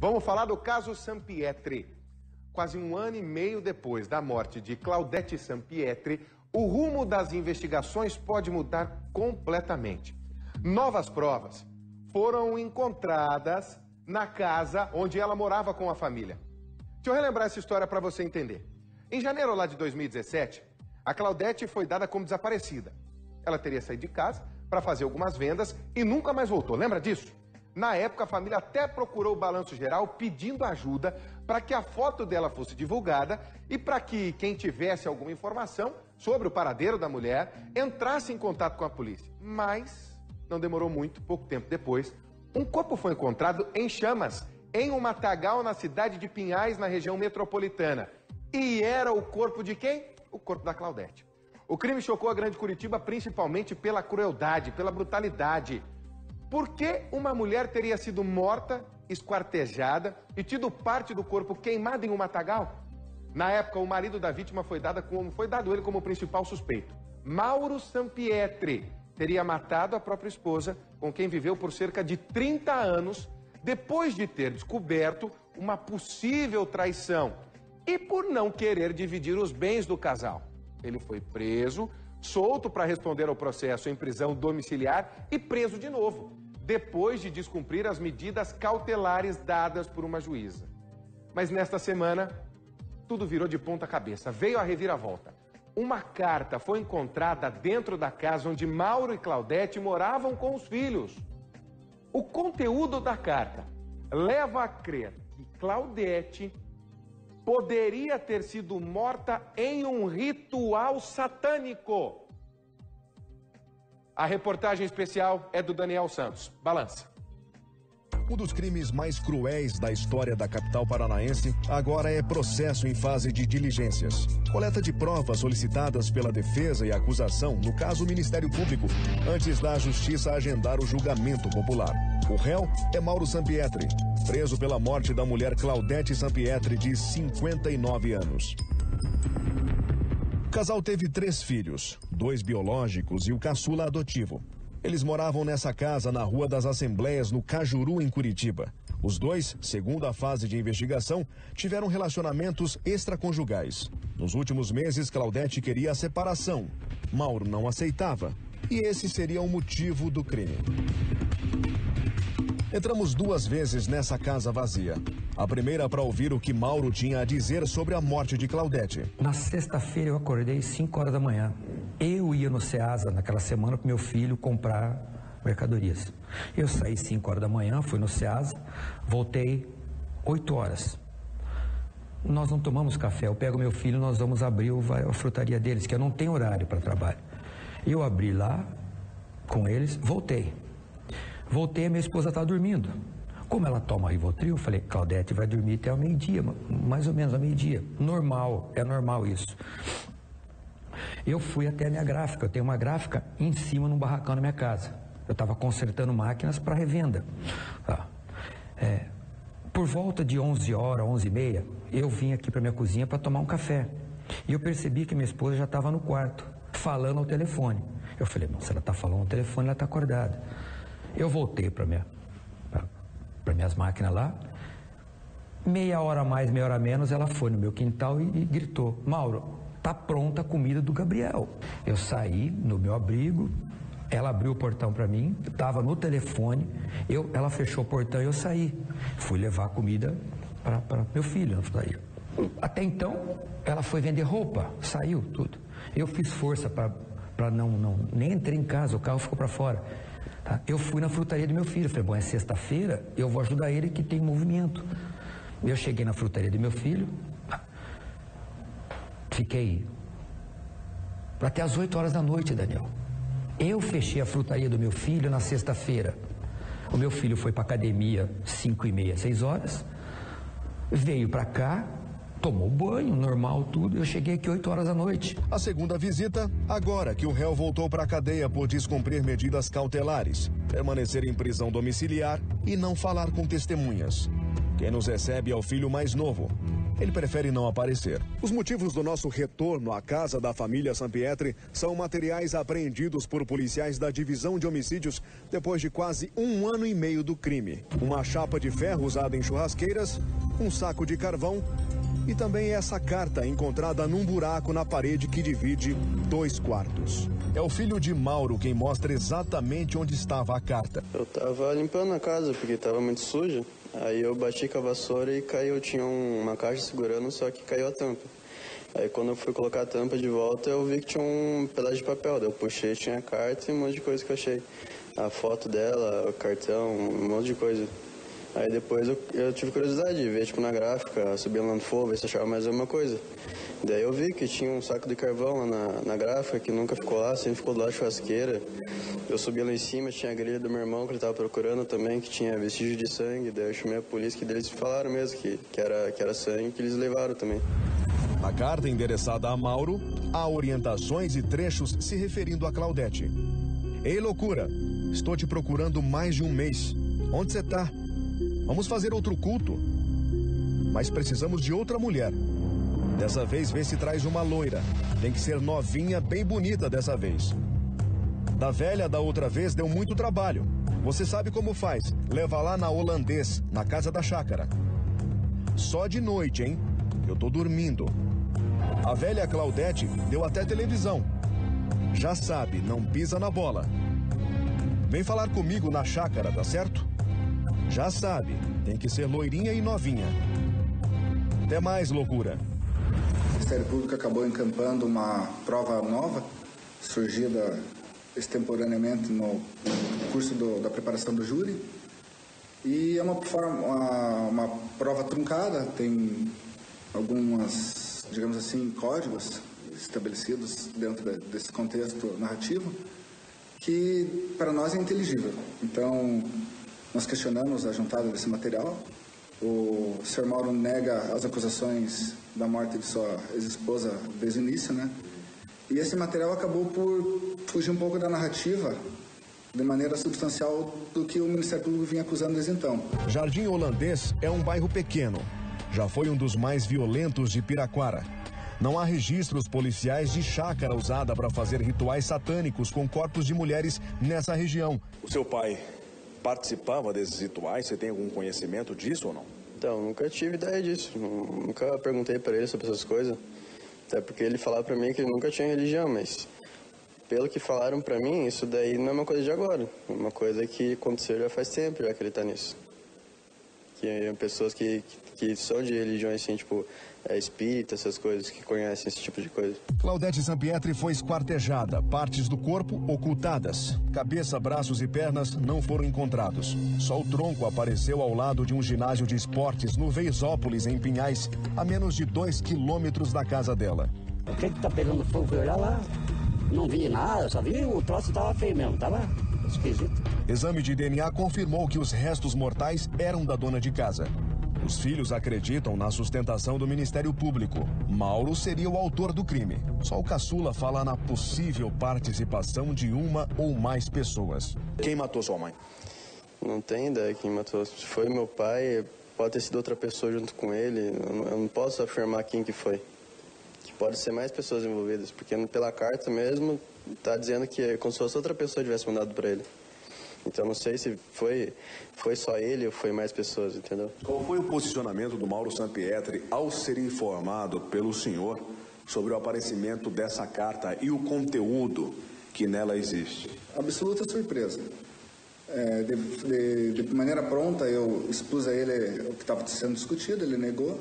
Vamos falar do caso Sampietri. Quase um ano e meio depois da morte de Claudete Sampietri, o rumo das investigações pode mudar completamente. Novas provas foram encontradas na casa onde ela morava com a família. Deixa eu relembrar essa história para você entender. Em janeiro lá de 2017, a Claudete foi dada como desaparecida. Ela teria saído de casa para fazer algumas vendas e nunca mais voltou. Lembra disso? Na época, a família até procurou o Balanço Geral pedindo ajuda para que a foto dela fosse divulgada e para que quem tivesse alguma informação sobre o paradeiro da mulher entrasse em contato com a polícia. Mas não demorou muito, pouco tempo depois, um corpo foi encontrado em chamas em um matagal na cidade de Pinhais, na região metropolitana. E era o corpo de quem? O corpo da Claudete. O crime chocou a Grande Curitiba principalmente pela crueldade, pela brutalidade. Por que uma mulher teria sido morta, esquartejada e tido parte do corpo queimada em um matagal? Na época, o marido da vítima foi dado ele como principal suspeito. Mauro Sampietri teria matado a própria esposa, com quem viveu por cerca de 30 anos, depois de ter descoberto uma possível traição e por não querer dividir os bens do casal. Ele foi preso, solto para responder ao processo em prisão domiciliar e preso de novo, depois de descumprir as medidas cautelares dadas por uma juíza. Mas nesta semana, tudo virou de ponta cabeça. Veio a reviravolta. Uma carta foi encontrada dentro da casa onde Mauro e Claudete moravam com os filhos. O conteúdo da carta leva a crer que Claudete poderia ter sido morta em um ritual satânico. A reportagem especial é do Daniel Santos. Balança. Um dos crimes mais cruéis da história da capital paranaense agora é processo em fase de diligências. Coleta de provas solicitadas pela defesa e acusação, no caso o Ministério Público, antes da Justiça agendar o julgamento popular. O réu é Mauro Sampietri, preso pela morte da mulher Claudete Sampietri, de 59 anos. O casal teve 3 filhos, 2 biológicos e o caçula adotivo. Eles moravam nessa casa na Rua das Assembleias, no Cajuru, em Curitiba. Os dois, segundo a fase de investigação, tiveram relacionamentos extraconjugais. Nos últimos meses, Claudete queria a separação. Mauro não aceitava. E esse seria o motivo do crime. Entramos 2 vezes nessa casa vazia. A primeira para ouvir o que Mauro tinha a dizer sobre a morte de Claudete. Na sexta-feira eu acordei 5 horas da manhã. Eu ia no Ceasa naquela semana para meu filho comprar mercadorias. Eu saí 5 horas da manhã, fui no Ceasa, voltei 8 horas. Nós não tomamos café, eu pego meu filho, nós vamos abrir a frutaria deles, que eu não tenho horário para trabalho. Eu abri lá com eles, voltei. Voltei, a minha esposa estava dormindo. Como ela toma Rivotril, eu falei, Claudete vai dormir até ao meio-dia, mais ou menos ao meio-dia. Normal, é normal isso. Eu fui até a minha gráfica, eu tenho uma gráfica em cima num barracão na minha casa. Eu estava consertando máquinas para revenda. Por volta de 11 horas, 11h30, eu vim aqui para minha cozinha para tomar um café. E eu percebi que minha esposa já estava no quarto, falando ao telefone. Eu falei, se ela está falando ao telefone, ela está acordada. Eu voltei para minhas máquinas lá. Meia hora mais, meia hora menos, ela foi no meu quintal e gritou, Mauro, tá pronta a comida do Gabriel. Eu saí no meu abrigo, ela abriu o portão para mim, estava no telefone, ela fechou o portão e eu saí. Fui levar a comida para meu filho na frutaria. Até então, ela foi vender roupa, saiu tudo. Eu fiz força para nem entrei em casa, o carro ficou para fora. Tá? Eu fui na frutaria do meu filho, falei, bom, é sexta-feira, eu vou ajudar ele que tem movimento. Eu cheguei na frutaria do meu filho, fiquei até as 8 horas da noite, Daniel. Eu fechei a frutaria do meu filho na sexta-feira. O meu filho foi para academia 5h30, 6 horas, veio para cá, tomou banho, normal, tudo. Eu cheguei aqui 8 horas da noite. A segunda visita, agora que o réu voltou para a cadeia por descumprir medidas cautelares, permanecer em prisão domiciliar e não falar com testemunhas. Quem nos recebe é o filho mais novo. Ele prefere não aparecer. Os motivos do nosso retorno à casa da família Sampietri são materiais apreendidos por policiais da Divisão de Homicídios depois de quase 1 ano e meio do crime. Uma chapa de ferro usada em churrasqueiras, um saco de carvão e também essa carta encontrada num buraco na parede que divide 2 quartos. É o filho de Mauro quem mostra exatamente onde estava a carta. Eu estava limpando a casa porque estava muito suja. Aí eu bati com a vassoura e caiu, tinha uma caixa segurando, só que caiu a tampa. Aí quando eu fui colocar a tampa de volta, eu vi que tinha um pedaço de papel. Daí eu puxei, tinha a carta e um monte de coisa que eu achei. A foto dela, o cartão, um monte de coisa. Aí depois eu tive curiosidade de ver, tipo, na gráfica, subir lá no fogo, ver se achava mais alguma coisa. Daí eu vi que tinha um saco de carvão lá na gráfica, que nunca ficou lá, sempre ficou do lado da churrasqueira. Eu subi lá em cima, tinha a grelha do meu irmão que ele estava procurando também, que tinha vestígio de sangue. Daí eu chamei a polícia, que eles falaram mesmo que era sangue, que eles levaram também. Na carta endereçada a Mauro, há orientações e trechos se referindo a Claudete. Ei, loucura, estou te procurando mais de 1 mês. Onde você tá? Vamos fazer outro culto. Mas precisamos de outra mulher. Dessa vez, vê se traz uma loira. Tem que ser novinha, bem bonita dessa vez. Da velha da outra vez deu muito trabalho. Você sabe como faz. Leva lá na Holandês, na casa da chácara. Só de noite, hein? Eu tô dormindo. A velha Claudete deu até televisão. Já sabe, não pisa na bola. Vem falar comigo na chácara, tá certo? Já sabe, tem que ser loirinha e novinha. Até mais, loucura. O Ministério Público acabou encampando uma prova nova, surgida extemporaneamente no curso da preparação do júri. E é uma prova truncada, tem algumas, digamos assim, códigos estabelecidos dentro desse contexto narrativo que para nós é inteligível. Então, nós questionamos a juntada desse material. O Sr. Mauro nega as acusações da morte de sua ex-esposa desde o início, né? E esse material acabou por fugir um pouco da narrativa de maneira substancial do que o Ministério Público vinha acusando desde então. Jardim Holandês é um bairro pequeno. Já foi um dos mais violentos de Piraquara. Não há registros policiais de chácara usada para fazer rituais satânicos com corpos de mulheres nessa região. O seu pai participava desses rituais? Você tem algum conhecimento disso ou não? Então, nunca tive ideia disso. Nunca perguntei para ele sobre essas coisas. Até porque ele falava para mim que ele nunca tinha religião, mas pelo que falaram para mim, isso daí não é uma coisa de agora. É uma coisa que aconteceu já faz tempo, já que ele tá nisso. Que pessoas que são de religiões assim, tipo, espírita, essas coisas, que conhecem esse tipo de coisa. Claudete Sampietri foi esquartejada, partes do corpo ocultadas. Cabeça, braços e pernas não foram encontrados. Só o tronco apareceu ao lado de um ginásio de esportes no Veisópolis, em Pinhais, a menos de 2 quilômetros da casa dela. O que tá pegando fogo? Fui olhar lá, não vi nada, só vi o troço tava feio mesmo, tava esquisito. Exame de DNA confirmou que os restos mortais eram da dona de casa. Os filhos acreditam na sustentação do Ministério Público. Mauro seria o autor do crime. Só o caçula fala na possível participação de uma ou mais pessoas. Quem matou sua mãe? Não tenho ideia quem matou. Se foi meu pai, pode ter sido outra pessoa junto com ele. Eu não posso afirmar quem que foi. Que pode ser mais pessoas envolvidas, porque pela carta mesmo tá dizendo que é como se fosse outra pessoa tivesse mandado para ele. Então não sei se foi só ele ou foi mais pessoas, entendeu? Qual foi o posicionamento do Mauro Sampietri ao ser informado pelo senhor sobre o aparecimento dessa carta e o conteúdo que nela existe? Absoluta surpresa. De maneira pronta, eu expus a ele o que estava sendo discutido, ele negou,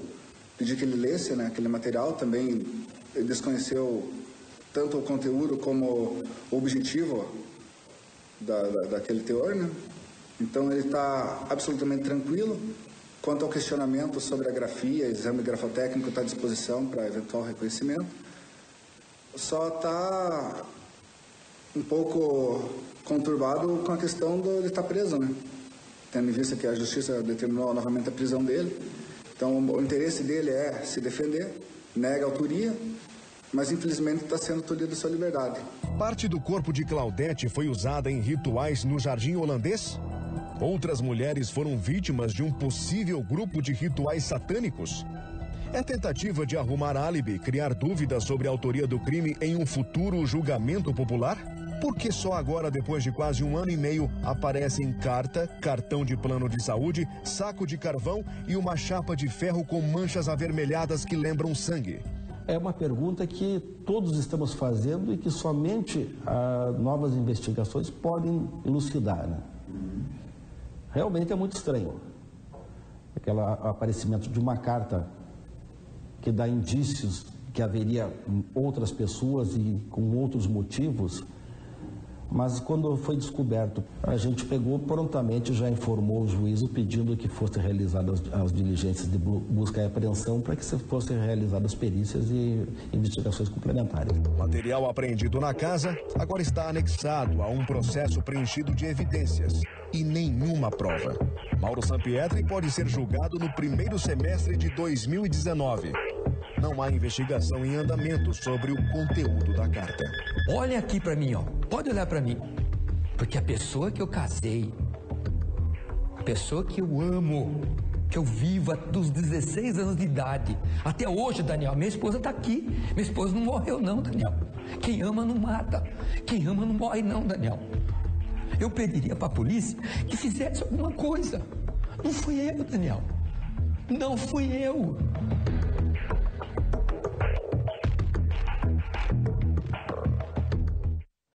pedi que ele lesse, né, aquele material, também ele desconheceu tanto o conteúdo como o objetivo daquele teor, né? Então ele está absolutamente tranquilo. Quanto ao questionamento sobre a grafia, exame grafotécnico está à disposição para eventual reconhecimento. Só está um pouco conturbado com a questão de ele estar preso, né? Tendo em vista que a justiça determinou novamente a prisão dele. Então o interesse dele é se defender, nega a autoria, mas infelizmente está sendo tolhido sua liberdade. Parte do corpo de Claudete foi usada em rituais no Jardim Holandês? Outras mulheres foram vítimas de um possível grupo de rituais satânicos? É tentativa de arrumar álibi, criar dúvidas sobre a autoria do crime em um futuro julgamento popular? Por que só agora, depois de quase 1 ano e meio, aparecem carta, cartão de plano de saúde, saco de carvão e uma chapa de ferro com manchas avermelhadas que lembram sangue? É uma pergunta que todos estamos fazendo e que somente novas investigações podem elucidar, né? Realmente é muito estranho. Aquele aparecimento de uma carta que dá indícios que haveria outras pessoas e com outros motivos, mas quando foi descoberto, a gente pegou prontamente, já informou o juízo pedindo que fossem realizadas as diligências de busca e apreensão para que fossem realizadas perícias e investigações complementares. O material apreendido na casa agora está anexado a um processo preenchido de evidências e nenhuma prova. Mauro Sampietri pode ser julgado no primeiro semestre de 2019. Não há investigação em andamento sobre o conteúdo da carta. Olha aqui pra mim, ó. Pode olhar pra mim. Porque a pessoa que eu casei, a pessoa que eu amo, que eu vivo dos 16 anos de idade, até hoje, Daniel, minha esposa tá aqui. Minha esposa não morreu não, Daniel. Quem ama não mata. Quem ama não morre não, Daniel. Eu pediria pra polícia que fizesse alguma coisa. Não fui eu, Daniel. Não fui eu.